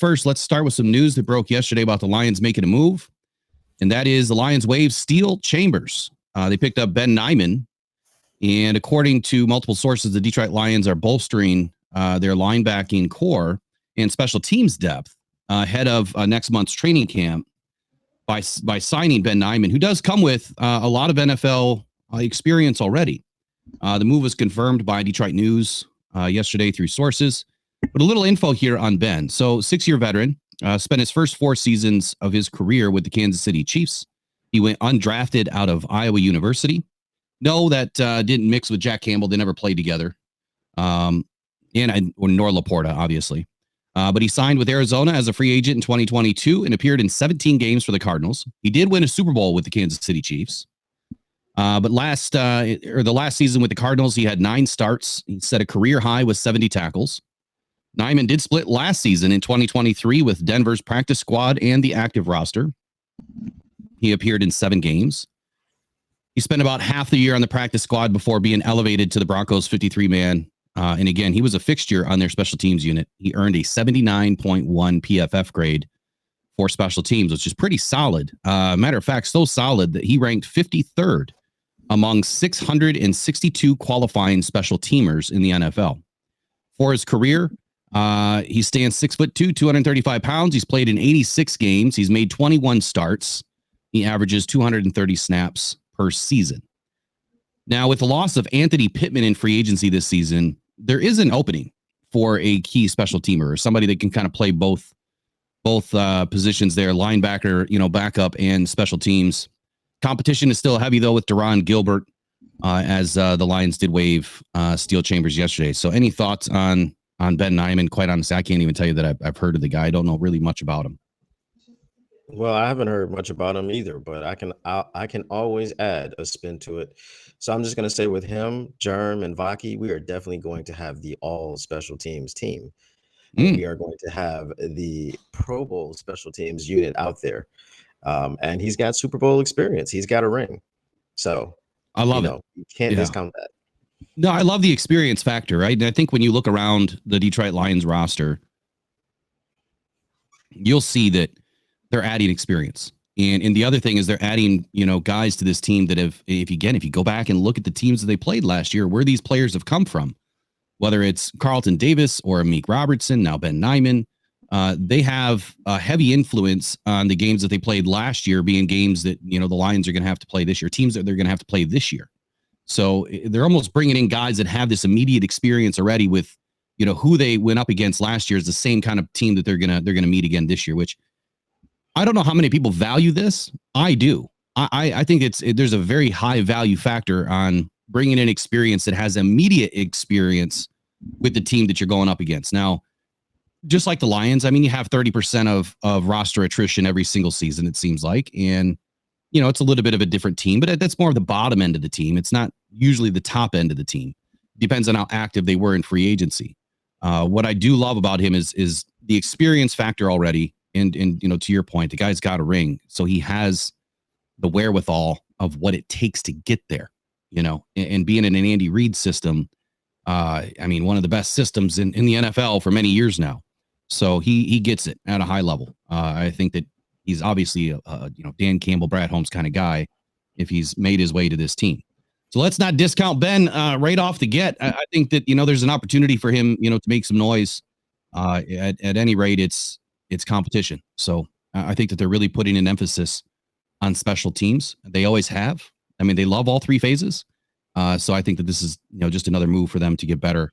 first, let's start with some news that broke yesterday about the Lions making a move, and that is the Lions waive Steel Chambers. They picked up Ben Nyman, and according to multiple sources, the Detroit Lions are bolstering their linebacking core and special teams depth ahead of next month's training camp by signing Ben Nyman, who does come with a lot of NFL experience already. The move was confirmed by Detroit News yesterday through sources. But a little info here on Ben. So 6-year veteran, spent his first 4 seasons of his career with the Kansas City Chiefs. He went undrafted out of Iowa University. No, that didn't mix with Jack Campbell. They never played together. Nor Laporta, obviously. But he signed with Arizona as a free agent in 2022 and appeared in 17 games for the Cardinals. He did win a Super Bowl with the Kansas City Chiefs. But the last season with the Cardinals, he had 9 starts. He set a career high with 70 tackles. Nyman did split last season in 2023 with Denver's practice squad and the active roster. He appeared in 7 games. He spent about half the year on the practice squad before being elevated to the Broncos 53-man. And again, he was a fixture on their special teams unit. He earned a 79.1 PFF grade for special teams, which is pretty solid. Matter of fact, so solid that he ranked 53rd among 662 qualifying special teamers in the NFL. For his career, he stands 6'2", 235 pounds. He's played in 86 games. He's made 21 starts. He averages 230 snaps per season. Now, with the loss of Anthony Pittman in free agency this season, there is an opening for a key special teamer or somebody that can kind of play both positions there, linebacker, backup and special teams. Competition is still heavy, though, with Deron Gilbert, as the Lions did waive Steel Chambers yesterday. So any thoughts on Ben Nyman? Quite honestly, I can't even tell you that I've heard of the guy. I don't know really much about him. Well, I haven't heard much about him either, but I can always add a spin to it. So I'm just going to say with him, Germ, and Vaki, we are definitely going to have the all special teams team. And we are going to have the Pro Bowl special teams unit out there. And he's got Super Bowl experience. He's got a ring. So I love it. You can't discount that. No, I love the experience factor, right? And I think when you look around the Detroit Lions roster, you'll see that they're adding experience. And the other thing is they're adding, guys to this team that if you go back and look at the teams that they played last year, where these players have come from, whether it's Carlton Davis or Amik Robertson, now Ben Nyman, they have a heavy influence on the games that they played last year being games that, the Lions are going to have to play this year, teams that they're going to have to play this year. So they're almost bringing in guys that have this immediate experience already with, who they went up against last year is the same kind of team that they're going to meet again this year, which I don't know how many people value this. I do. I think there's a very high value factor on bringing in experience that has immediate experience with the team that you're going up against. Now, just like the Lions, I mean, you have 30% of roster attrition every single season, it seems like. And, it's a little bit of a different team, but that's more of the bottom end of the team. It's not usually the top end of the team. Depends on how active they were in free agency. What I do love about him is the experience factor already. And to your point, the guy's got a ring. So he has the wherewithal of what it takes to get there, and being in an Andy Reid system. One of the best systems in the NFL for many years now. So he gets it at a high level. I think that he's obviously a Dan Campbell, Brad Holmes kind of guy if he's made his way to this team. So let's not discount Ben right off the get. I think that, there's an opportunity for him, to make some noise. At any rate, it's competition. So I think that they're really putting an emphasis on special teams. They always have. I mean, they love all 3 phases. So I think that this is, just another move for them to get better